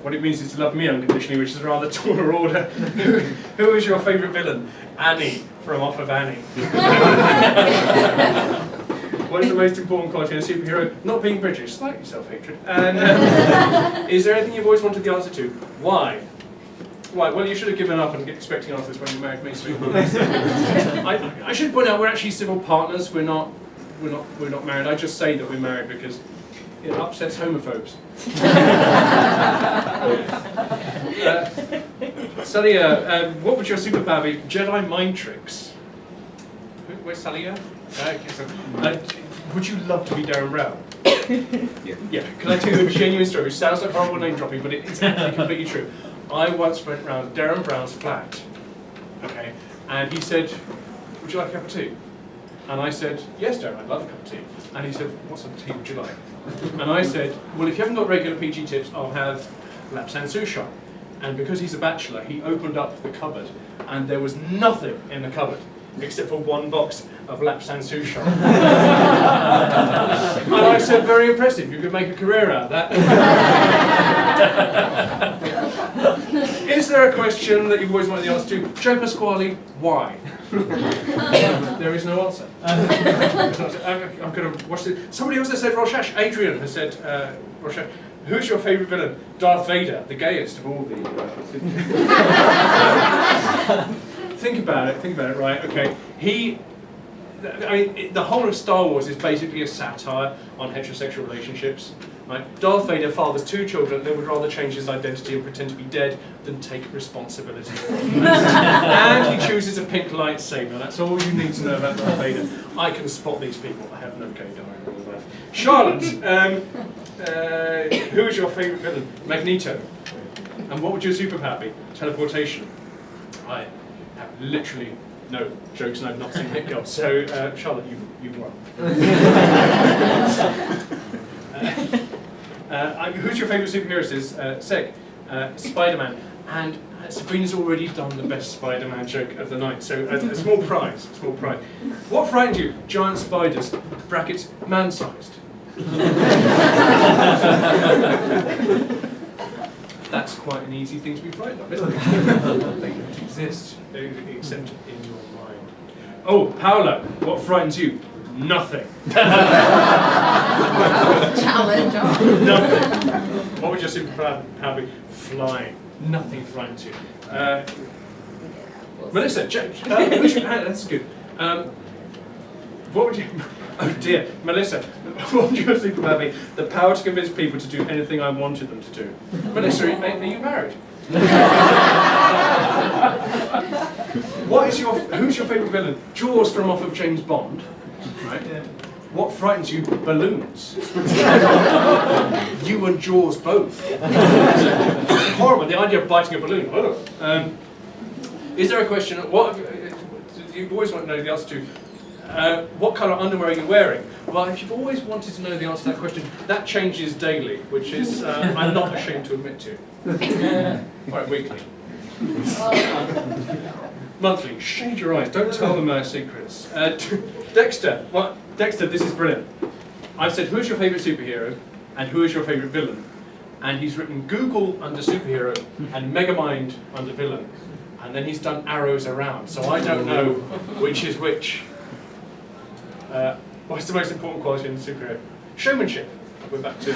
What it means is to love me unconditionally, which is a rather taller order. Who is your favourite villain? Annie, from Off of Annie. What is the most important quality in a superhero? Not being British, slightly self-hatred. And is there anything you've always wanted the answer to? Why? Why? Well, you should have given up and expecting answers when you married me. I should point out we're actually civil partners. We're not married. I just say that we're married because it upsets homophobes. Salia, what would your superpower be? Jedi mind tricks. Where's Salia? Would you love to be Darren Brown? Yeah. Can I tell you a genuine story? It sounds like horrible name dropping, but it's actually completely true. I once went round Darren Brown's flat, okay, and he said, "Would you like a cup of tea?" And I said, "Yes, Darren, I'd love a cup of tea." And he said, "What sort of tea would you like?" And I said, "Well, if you haven't got regular PG tips, I'll have Lapsang Souchong." And because he's a bachelor, he opened up the cupboard, and there was nothing in the cupboard except for one box of Lapsang Souchong. And I said, "Very impressive, you could make a career out of that." Is there a question that you've always wanted the answer to? Joe Pasquale, why? There is no answer. I'm going to watch it. Somebody else has said Roshash. Adrian has said Roshash. Who's your favourite villain? Darth Vader, the gayest of all the... Think about it, right, okay. The whole of Star Wars is basically a satire on heterosexual relationships. Right? Darth Vader fathers 2 children that would rather change his identity and pretend to be dead than take responsibility. And he chooses a pink lightsaber. That's all you need to know about Darth Vader. I can spot these people. I have no gay diary in my life. Charlotte, who is your favourite villain? Magneto. And what would your superpower be? Teleportation. I have literally no jokes and I've not seen Hit Girl. So, Charlotte, you've won. Who's your favourite superhero? Says Seg. Spider-Man. And Sabrina's already done the best Spider-Man joke of the night, so a small prize. What frightened you? Giant spiders, brackets, man-sized. That's quite an easy thing to be frightened of, isn't it? They don't exist, except in your mind. Oh, Paolo, what frightens you? Nothing. Challenge. Nothing. What would your superpower be? Flying. Nothing frightens you. Melissa, that's good. What would you? Oh dear, Melissa. What would your superpower be? The power to convince people to do anything I wanted them to do. Melissa, are you married? Who's your favourite villain? Jaws from Off of James Bond. Right? Yeah. What frightens you? Balloons. You and Jaws both. It's horrible. The idea of biting a balloon. Is there a question? You always want to know the answer to. What colour underwear are you wearing? Well, if you've always wanted to know the answer to that question, that changes daily, which is I'm not ashamed to admit to. Right, weekly. Monthly. Shade your eyes. Don't tell them my secrets. Dexter. Well, Dexter, this is brilliant. I've said, who's your favourite superhero and who is your favourite villain? And he's written Google under superhero and Megamind under villain. And then he's done arrows around. So I don't know which is which. What's the most important quality in a superhero? Showmanship. We're back to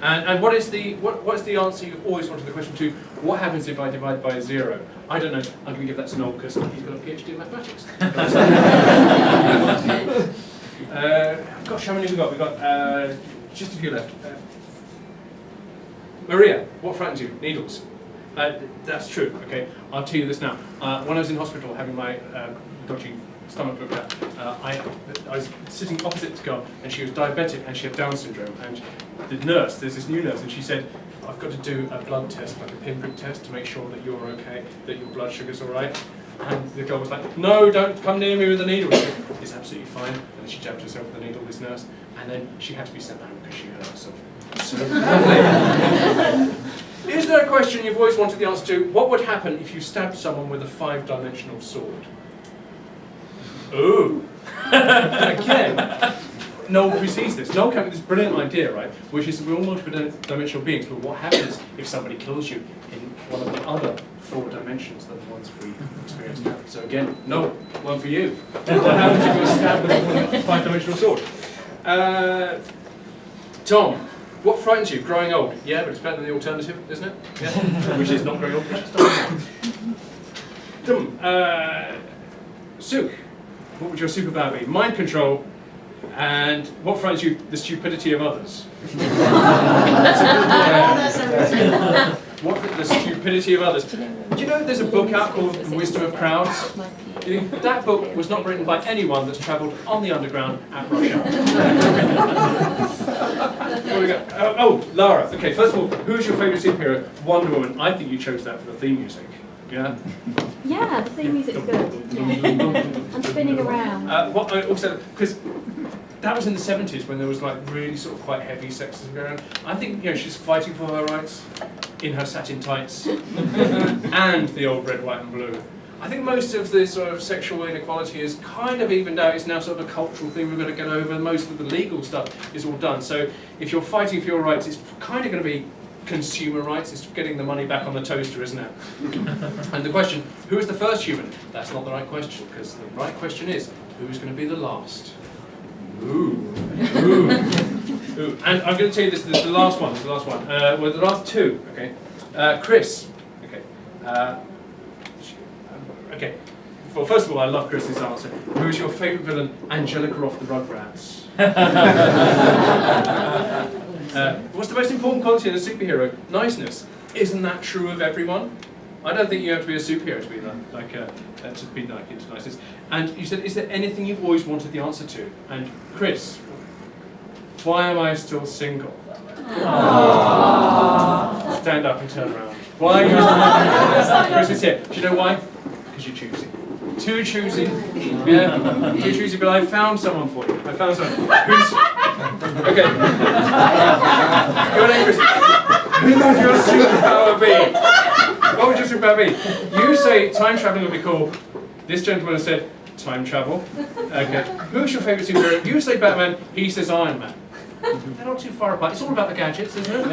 and what's the answer you've always wanted the question to? What happens if I divide by 0? I don't know. I'm going to give that to Noel because he's got a PhD in mathematics. Gosh, how many have we got? We've got just a few left. Maria, what frightens you? Needles. That's true. Okay, I'll tell you this now. When I was in hospital having my dodgy stomach looked at, I was sitting opposite this girl and she was diabetic and she had Down syndrome, and the nurse, there's this new nurse, and she said, I've got to do a blood test, like a pinprick test, to make sure that you're okay, that your blood sugar's alright. And the girl was like, no, don't come near me with the needle. She said, it's absolutely fine. And then she jabbed herself with the needle, this nurse, and then she had to be sent home because she hurt herself. So is there a question you've always wanted the answer to? What would happen if you stabbed someone with a 5-dimensional sword? Ooh. Again, Noel precedes this. Noel came with this brilliant idea, right, which is we're all multi-dimensional beings, but what happens if somebody kills you in one of the other 4 dimensions than the ones we experience now? So again, Noel, one for you. What happens if you're stabbed with a 5-dimensional sword? Tom, what frightens you? Growing old? Yeah, but it's better than the alternative, isn't it? Yeah. Which is not growing old. Sue, what would your superpower be? Mind control. And what frightens you? The stupidity of others. What the stupidity of others? Do you know there's a book out called The Wisdom of Crowds? That book was not written by anyone that's travelled on the underground at Russia. There we go. Oh, Lara. Okay, first of all, who is your favourite superhero? Wonder Woman. I think you chose that for the theme music. Yeah. Yeah, the theme music's good. Yeah. I'm spinning around. Also, because that was in the 70s when there was like really sort of quite heavy sexism going on. I think she's fighting for her rights in her satin tights and the old red, white, and blue. I think most of the sort of sexual inequality is kind of evened out. It's now sort of a cultural thing we've got to get over. Most of the legal stuff is all done. So if you're fighting for your rights, it's kind of going to be consumer rights. It's getting the money back on the toaster, isn't it? And the question, who is the first human? That's not the right question, because the right question is, who's going to be the last? Ooh. Ooh. Ooh. And I'm going to tell you this is the last one. Well, the last 2. Okay. Chris. Okay. Okay. Well, first of all, I love Chris's answer. Who's your favourite villain? Angelica off the Rugrats. What's the most important quality in a superhero? Niceness. Isn't that true of everyone? I don't think you have to be a superhero to be that. To be like into niceness. And you said, is there anything you've always wanted the answer to? And Chris, why am I still single? Aww. Stand up and turn around. Why are you still Chris is here. Do you know why? Because you're choosy. Too choosy. Yeah. Too choosy, but I found someone for you. I found someone. Who's... Okay. Your name, Chris. Who would your superpower be? What would your superpower be? You say time traveling would be cool. This gentleman has said time travel. Okay. Who's your favourite superhero? You say Batman, he says Iron Man. They're not too far apart. It's all about the gadgets, isn't it?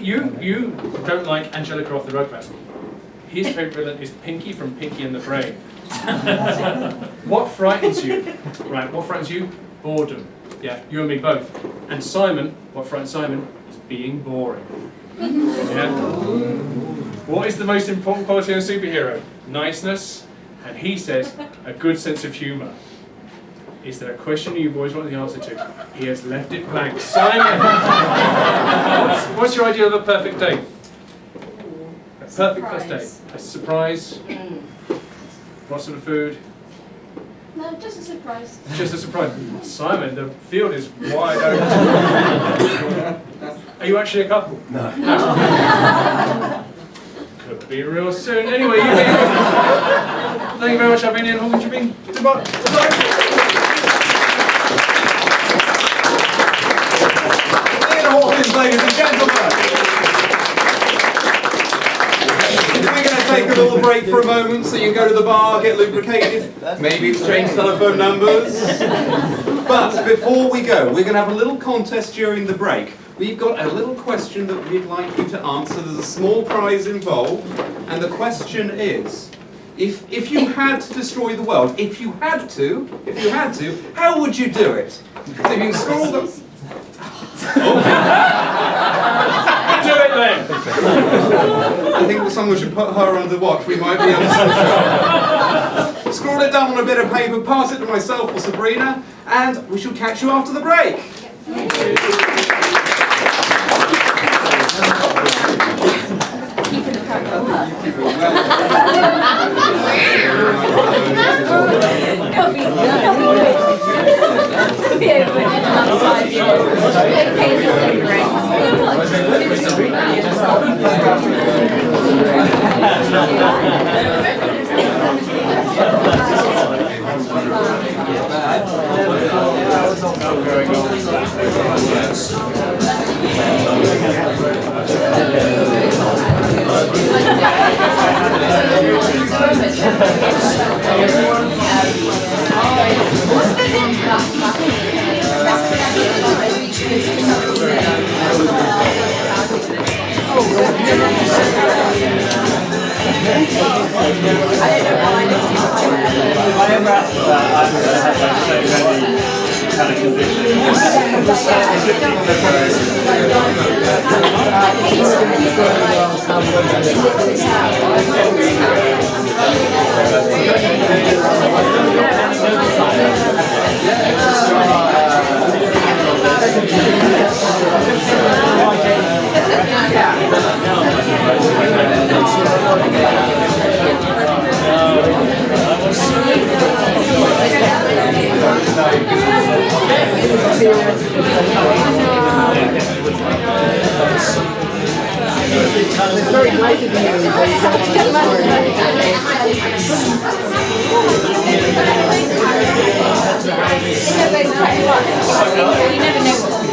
You don't like Angelica off the Rugrats. His favourite villain is Pinky from Pinky and the Brain. What frightens you? Right, what frightens you? Boredom. Yeah, you and me both. And Simon, what frightens Simon is being boring. Yeah. What is the most important quality in a superhero? Niceness. And he says, a good sense of humour. Is there a question you've always wanted the answer to? He has left it blank. Simon! What's your idea of a perfect date? A perfect first date. A surprise? What sort of food? No, just a surprise. Just a surprise. Simon, the field is wide open. Are you actually a couple? No. Could be real soon. Anyway, thank you very much. I've been Ian Hawkins. You've been goodbye. Ian Hawkins, ladies and gentlemen. We're going to take a little break for a moment so you can go to the bar, get lubricated, maybe exchange telephone numbers. But before we go, we're going to have a little contest during the break. We've got a little question that we'd like you to answer. There's a small prize involved, and the question is, if you had to destroy the world, if you had to, how would you do it? So if you can scroll the... Do it then! I think someone should put her under watch. We might be able to scroll it down on a bit of paper, pass it to myself or Sabrina, and we shall catch you after the break. Whenever after that, I'm going to have like so many kind of It's very nice of you, but you don't want You never know.